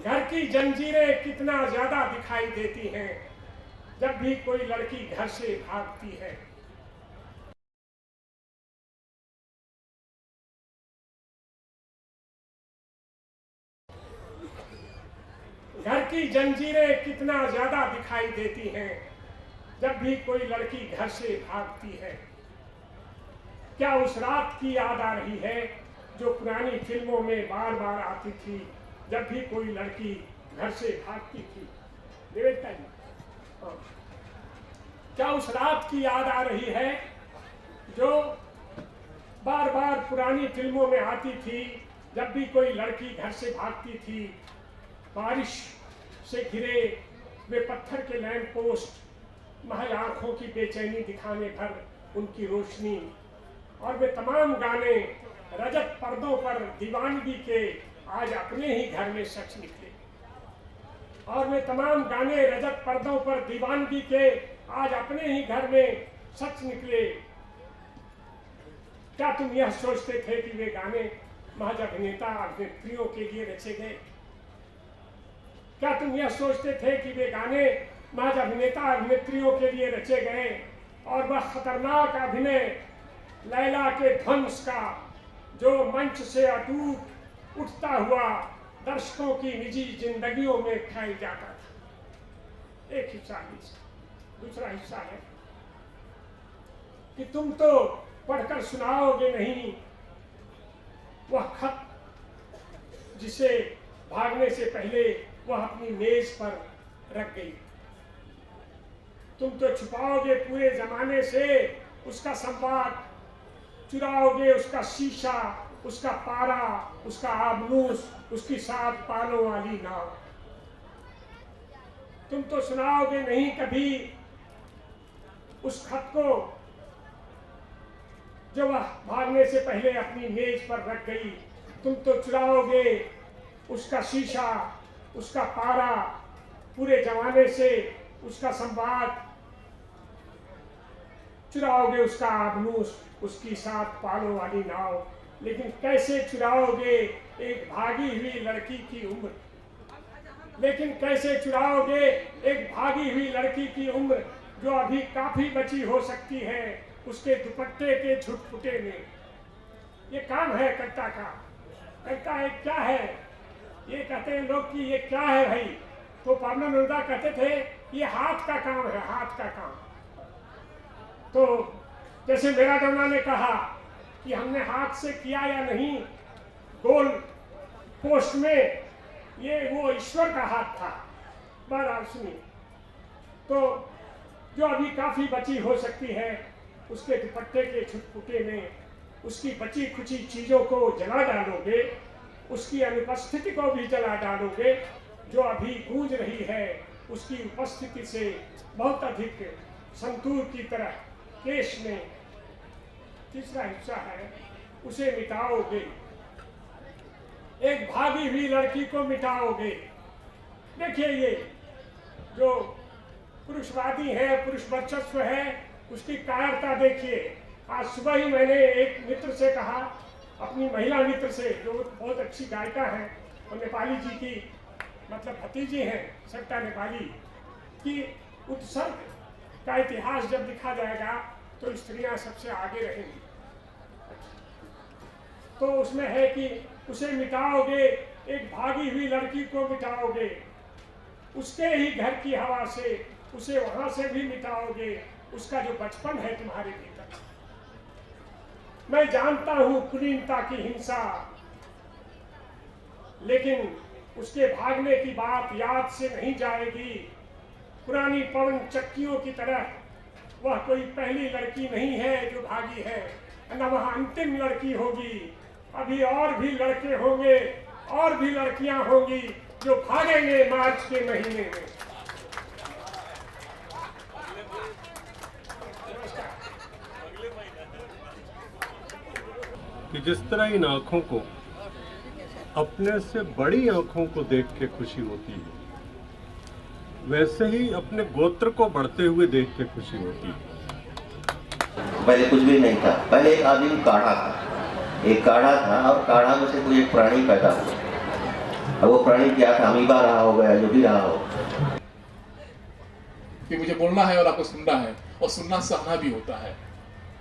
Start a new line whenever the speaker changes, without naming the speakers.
घर की जंजीरें कितना ज्यादा दिखाई देती हैं जब भी कोई लड़की घर से भागती है। घर की जंजीरें कितना ज्यादा दिखाई देती हैं जब भी कोई लड़की घर से भागती है। क्या उस रात की याद आ रही है जो पुरानी फिल्मों में बार बार आती थी जब भी कोई लड़की घर से भागती थी? देवेंद्र जी, क्या उस रात की याद आ रही है जो बार बार पुरानी फिल्मों में आती थी जब भी कोई लड़की घर से भागती थी? बारिश से घिरे वे पत्थर के लैंप पोस्ट, महज आंखों की बेचैनी दिखाने भर उनकी रोशनी, और वे तमाम गाने रजत पर्दों पर दीवानगी के आज अपने ही घर में सच निकले। और वे तमाम गाने रजत पर्दों पर दीवानगी के आज अपने ही घर में सच निकले। क्या तुम यह सोचते थे कि वे गाने महज अभिनेता अभिनेत्रियों के लिए रचे गए? क्या तुम यह सोचते थे कि वे गाने महज अभिनेता अभिनेत्रियों के लिए रचे गए और वह खतरनाक अभिनय लैला के ध्वंस का जो मंच से अटूट उठता हुआ दर्शकों की निजी जिंदगियों में फैल जाता था? एक हिस्सा दूसरा हिस्सा है कि तुम तो पढ़कर सुनाओगे नहीं वह खत जिसे भागने से पहले वह अपनी मेज पर रख गई। तुम तो छुपाओगे पूरे जमाने से उसका संवाद, चुराओगे उसका शीशा, उसका पारा, उसका आबनूस, उसकी 7 पालों वाली नाव। तुम तो सुनाओगे नहीं कभी उस खत को जो वह भागने से पहले अपनी मेज पर रख गई। तुम तो चुराओगे उसका शीशा, उसका पारा, पूरे जमाने से उसका संवाद, चुराओगे उसका आबनूस, उसकी 7 पालों वाली नाव। लेकिन कैसे चुराओगे एक भागी हुई लड़की की उम्र? लेकिन कैसे चुराओगे एक भागी हुई लड़की की उम्र जो अभी काफी बची हो सकती है उसके दुपट्टे के छुटपुटे में? ये काम है कर्ता का। कर्ता है क्या है? ये कहते हैं लोग कि ये क्या है भाई, तो परमानंद नंदा कहते थे ये हाथ का काम है, हाथ का काम। तो जैसे मेरा डोना ने कहा कि हमने हाथ से किया या नहीं गोल पोस्ट में, ये वो ईश्वर का हाथ था। बहरहाल सुनिए, तो जो अभी काफी बची हो सकती है उसके दुपट्टे के छुटपुटे में उसकी बची खुची चीजों को जला डालोगे, उसकी अनुपस्थिति को भी जला डालोगे। जो अभी गूंज रही है उसकी उपस्थिति से बहुत अधिक संतूर की तरह केश में। तीसरा हिस्सा है उसे मिटाओगे, एक भागी हुई लड़की को मिटाओगे। देखिए ये जो पुरुषवादी है, पुरुष वर्चस्व है, उसकी कायरता देखिए। आज सुबह ही मैंने एक मित्र से कहा, अपनी महिला मित्र से जो बहुत अच्छी गायिका है और नेपाली जी की मतलब भतीजी हैं सट्टा नेपाली, कि उत्सर्ग का इतिहास जब लिखा जाएगा तो स्त्रियां सबसे आगे रहेंगी। तो उसमें है कि उसे मिटाओगे, एक भागी हुई लड़की को मिटाओगे, उसके ही घर की हवा से उसे वहां से भी मिटाओगे, उसका जो बचपन है तुम्हारे भीतर। मैं जानता हूं कुलीनता की हिंसा, लेकिन उसके भागने की बात याद से नहीं जाएगी। पुरानी पवन चक्कियों की तरह वह कोई पहली लड़की नहीं है जो भागी है, न वह अंतिम लड़की होगी। अभी और भी लड़के होंगे और भी लड़कियां होंगी जो भागेंगे मार्च के महीने में।
कि जिस तरह इन आँखों को अपने से बड़ी आँखों को देख के खुशी होती है, वैसे ही अपने गोत्र को बढ़ते हुए देख के खुशी होती है।
पहले कुछ भी नहीं था, पहले एक आदमी काढ़ा था, एक काढ़ा था और काढ़ा में से कोई एक प्राणी पैदा हुआ। अब वो प्राणी क्या था, अमीबा रहा होगा या जो भी रहा हो,
कि मुझे बोलना है और आपको सुनना है, और सुनना सहना भी होता है।